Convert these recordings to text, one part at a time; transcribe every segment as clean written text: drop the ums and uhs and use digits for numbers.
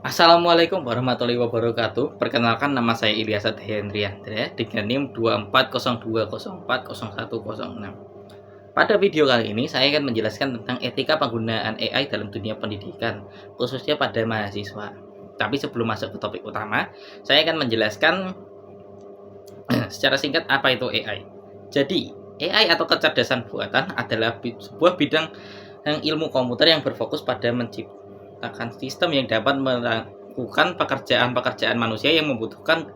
Assalamualaikum warahmatullahi wabarakatuh. Perkenalkan, nama saya Ilyas Hendriandra dengan NIM 2402040106. Pada video kali ini saya akan menjelaskan tentang etika penggunaan AI dalam dunia pendidikan, khususnya pada mahasiswa. Tapi sebelum masuk ke topik utama, saya akan menjelaskan secara singkat apa itu AI. Jadi, AI atau kecerdasan buatan adalah sebuah bidang ilmu komputer yang berfokus pada menciptakan sistem yang dapat melakukan pekerjaan-pekerjaan manusia yang membutuhkan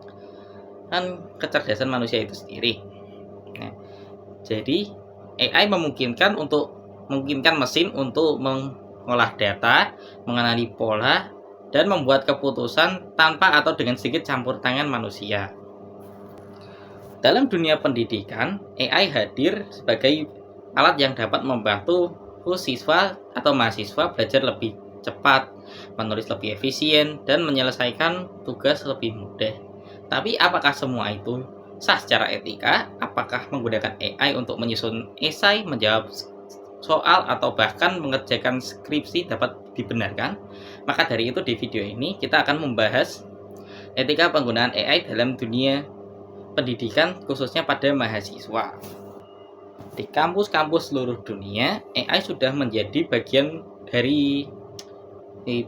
kecerdasan manusia itu sendiri. Nah, jadi AI memungkinkan mesin untuk mengolah data, mengenali pola, dan membuat keputusan tanpa atau dengan sedikit campur tangan manusia. Dalam dunia pendidikan, AI hadir sebagai alat yang dapat membantu siswa atau mahasiswa belajar lebih cepat, menulis lebih efisien, dan menyelesaikan tugas lebih mudah. Tapi apakah semua itu sah secara etika? Apakah menggunakan AI untuk menyusun esai, menjawab soal, atau bahkan mengerjakan skripsi dapat dibenarkan? Maka dari itu di video ini kita akan membahas etika penggunaan AI dalam dunia pendidikan, khususnya pada mahasiswa. Di kampus-kampus seluruh dunia, AI sudah menjadi bagian dari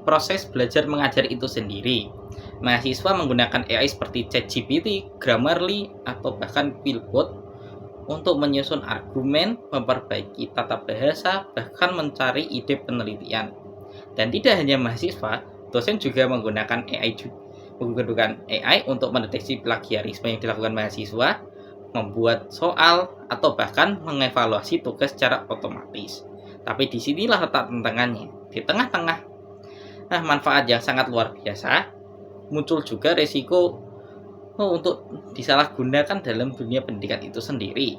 proses belajar mengajar itu sendiri. Mahasiswa menggunakan AI seperti ChatGPT, Grammarly, atau bahkan Pillbot untuk menyusun argumen, memperbaiki tata bahasa, bahkan mencari ide penelitian. Dan tidak hanya mahasiswa, dosen juga menggunakan AI untuk mendeteksi plagiarisme yang dilakukan mahasiswa, membuat soal, atau bahkan mengevaluasi tugas secara otomatis. Tapi disinilah letak tantangannya. Di tengah-tengah manfaat yang sangat luar biasa, muncul juga resiko untuk disalahgunakan dalam dunia pendidikan itu sendiri.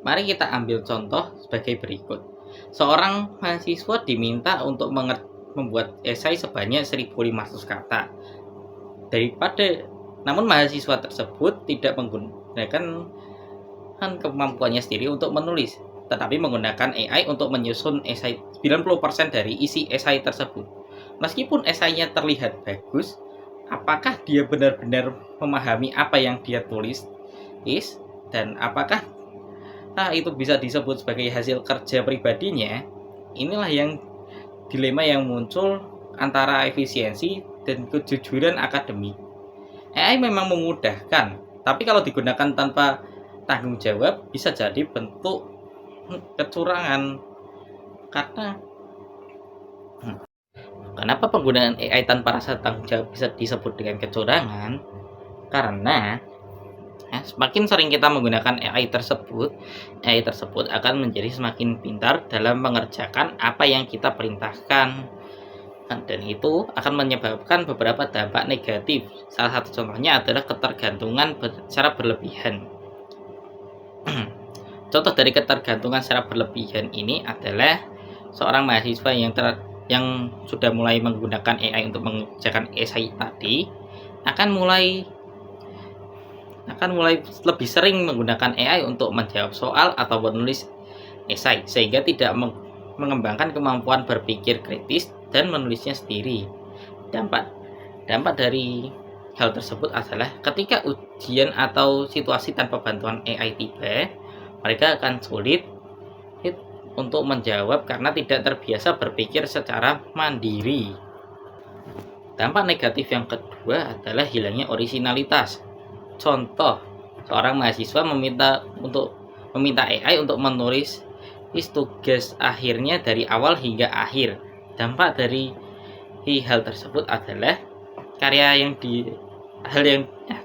Mari kita ambil contoh sebagai berikut. Seorang mahasiswa diminta untuk membuat esai sebanyak 1.500 kata. Namun mahasiswa tersebut tidak menggunakan kemampuannya sendiri untuk menulis, tetapi menggunakan AI untuk menyusun esai 90% dari isi esai tersebut. Meskipun esainya terlihat bagus, apakah dia benar-benar memahami apa yang dia tulis? Dan apakah itu bisa disebut sebagai hasil kerja pribadinya? Inilah yang dilema yang muncul antara efisiensi dan kejujuran akademik. AI memang memudahkan, tapi kalau digunakan tanpa tanggung jawab bisa jadi bentuk kecurangan. Kenapa penggunaan AI tanpa rasa tanggung jawab bisa disebut dengan kecurangan? Karena semakin sering kita menggunakan AI tersebut akan menjadi semakin pintar dalam mengerjakan apa yang kita perintahkan. Dan itu akan menyebabkan beberapa dampak negatif. Salah satu contohnya adalah ketergantungan secara berlebihan. Contoh dari ketergantungan secara berlebihan ini adalah seorang mahasiswa yang sudah mulai menggunakan AI untuk mengerjakan esai tadi akan mulai lebih sering menggunakan AI untuk menjawab soal atau menulis esai, sehingga tidak mengembangkan kemampuan berpikir kritis dan menulisnya sendiri. Dampak dari hal tersebut adalah ketika ujian atau situasi tanpa bantuan AI tiba, mereka akan sulit untuk menjawab karena tidak terbiasa berpikir secara mandiri. Dampak negatif yang kedua adalah hilangnya originalitas. Contoh, seorang mahasiswa meminta AI untuk menulis tugas akhirnya dari awal hingga akhir. Dampak dari hal tersebut adalah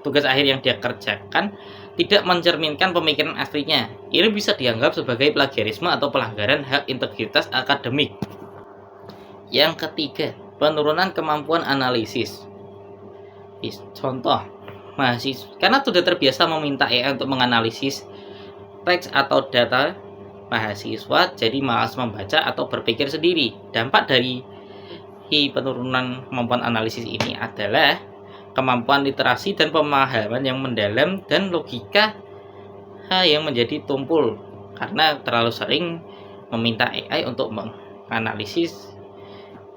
tugas akhir yang dia kerjakan tidak mencerminkan pemikiran aslinya. Ini bisa dianggap sebagai plagiarisme atau pelanggaran hak integritas akademik. Yang ketiga, penurunan kemampuan analisis. Contoh, mahasiswa karena sudah terbiasa meminta AI untuk menganalisis teks atau data, mahasiswa jadi malas membaca atau berpikir sendiri. Dampak dari penurunan kemampuan analisis ini adalah kemampuan literasi dan pemahaman yang mendalam dan logika yang menjadi tumpul karena terlalu sering meminta AI untuk menganalisis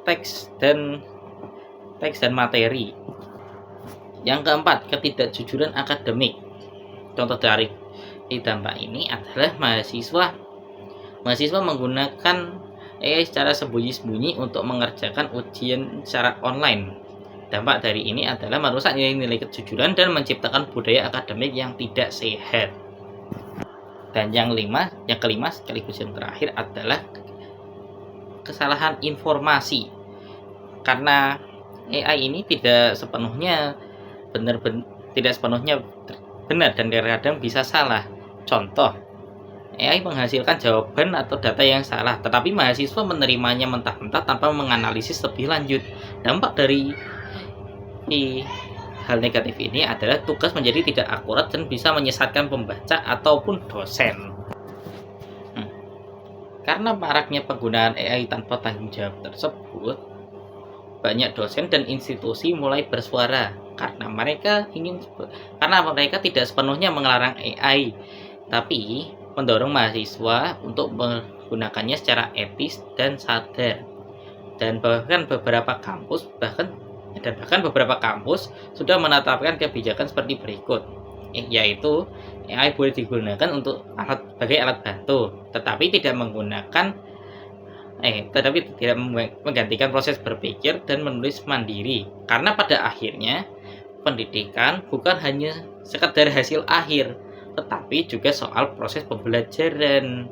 teks dan materi. Yang keempat, ketidakjujuran akademik. Contoh dari dampak ini adalah mahasiswa menggunakan AI secara sembunyi-sembunyi untuk mengerjakan ujian secara online. Dampak dari ini adalah merusak nilai-nilai kejujuran dan menciptakan budaya akademik yang tidak sehat. Dan yang kelima sekaligus yang terakhir adalah kesalahan informasi. Karena AI ini tidak sepenuhnya benar dan kadang-kadang bisa salah. Contoh, AI menghasilkan jawaban atau data yang salah, tetapi mahasiswa menerimanya mentah-mentah tanpa menganalisis lebih lanjut. Dampak dari hal negatif ini adalah tugas menjadi tidak akurat dan bisa menyesatkan pembaca ataupun dosen. Karena maraknya penggunaan AI tanpa tanggung jawab tersebut, banyak dosen dan institusi mulai bersuara karena mereka tidak sepenuhnya melarang AI, tapi mendorong mahasiswa untuk menggunakannya secara etis dan sadar. Dan bahkan beberapa kampus sudah menetapkan kebijakan seperti berikut, yaitu AI boleh digunakan sebagai alat bantu, tetapi tidak menggantikan proses berpikir dan menulis mandiri. Karena pada akhirnya pendidikan bukan hanya sekedar hasil akhir, tetapi juga soal proses pembelajaran.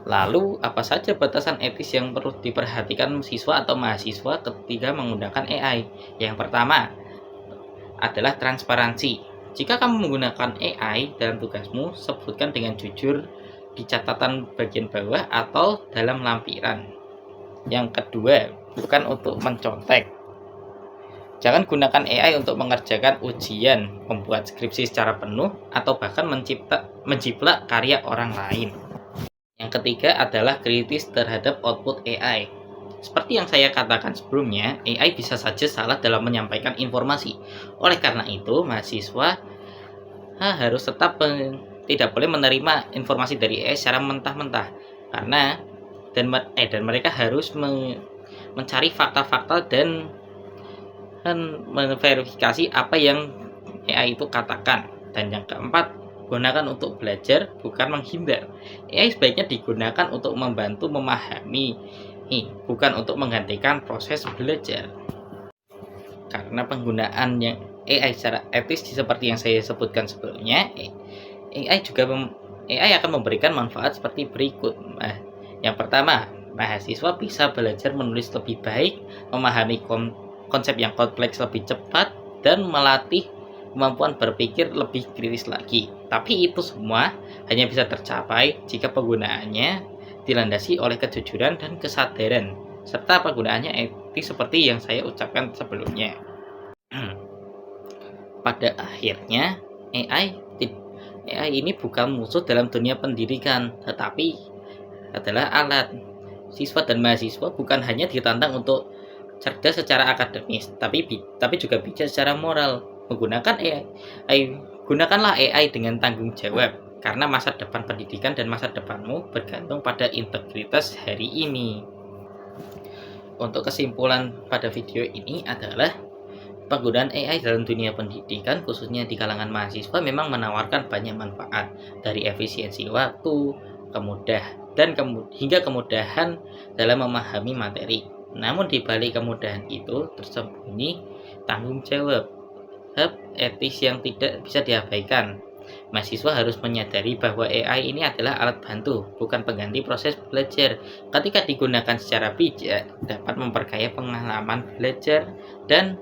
Lalu, apa saja batasan etis yang perlu diperhatikan siswa atau mahasiswa ketika menggunakan AI? Yang pertama adalah transparansi. Jika kamu menggunakan AI dalam tugasmu, sebutkan dengan jujur di catatan bagian bawah atau dalam lampiran. Yang kedua, bukan untuk mencontek. Jangan gunakan AI untuk mengerjakan ujian, membuat skripsi secara penuh, atau bahkan menjiplak karya orang lain. Yang ketiga adalah kritis terhadap output AI. Seperti yang saya katakan sebelumnya, AI bisa saja salah dalam menyampaikan informasi. Oleh karena itu, mahasiswa harus tetap tidak boleh menerima informasi dari AI secara mentah-mentah. Dan mereka harus mencari fakta-fakta dan memverifikasi apa yang AI itu katakan. Dan yang keempat, gunakan untuk belajar, bukan menghindar. AI sebaiknya digunakan untuk membantu memahami, bukan untuk menggantikan proses belajar. Karena penggunaan yang AI secara etis seperti yang saya sebutkan sebelumnya, AI akan memberikan manfaat seperti berikut. Yang pertama, mahasiswa bisa belajar menulis lebih baik, memahami konsep yang kompleks lebih cepat, dan melatih kemampuan berpikir lebih kritis lagi. Tapi itu semua hanya bisa tercapai jika penggunaannya dilandasi oleh kejujuran dan kesadaran, serta penggunaannya etis seperti yang saya ucapkan sebelumnya. Pada akhirnya, AI ini bukan musuh dalam dunia pendidikan, tetapi adalah alat. Siswa dan mahasiswa bukan hanya ditantang untuk cerdas secara akademis, tapi juga bijak secara moral. Gunakanlah AI dengan tanggung jawab, karena masa depan pendidikan dan masa depanmu bergantung pada integritas hari ini. Untuk kesimpulan pada video ini adalah penggunaan AI dalam dunia pendidikan, khususnya di kalangan mahasiswa, memang menawarkan banyak manfaat, dari efisiensi waktu, hingga kemudahan dalam memahami materi. Namun di balik kemudahan itu tersembunyi tanggung jawab etis yang tidak bisa diabaikan. Mahasiswa harus menyadari bahwa AI ini adalah alat bantu, bukan pengganti proses belajar. Ketika digunakan secara bijak, dapat memperkaya pengalaman belajar dan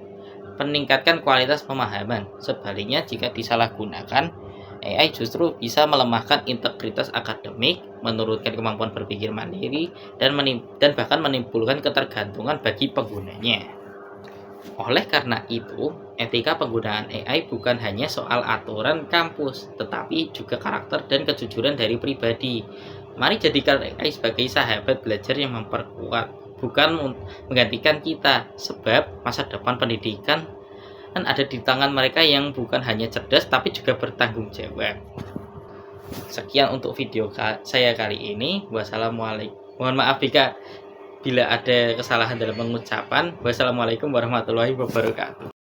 meningkatkan kualitas pemahaman. Sebaliknya, jika disalahgunakan, AI justru bisa melemahkan integritas akademik, menurunkan kemampuan berpikir mandiri, dan bahkan menimbulkan ketergantungan bagi penggunanya. Oleh karena itu, etika penggunaan AI bukan hanya soal aturan kampus, tetapi juga karakter dan kejujuran dari pribadi. Mari jadikan AI sebagai sahabat belajar yang memperkuat, bukan menggantikan kita, sebab masa depan pendidikan ada di tangan mereka yang bukan hanya cerdas tapi juga bertanggung jawab. Sekian untuk video saya kali ini. Wassalamualaikum Mohon maaf bila ada kesalahan dalam pengucapan. Wassalamualaikum warahmatullahi wabarakatuh.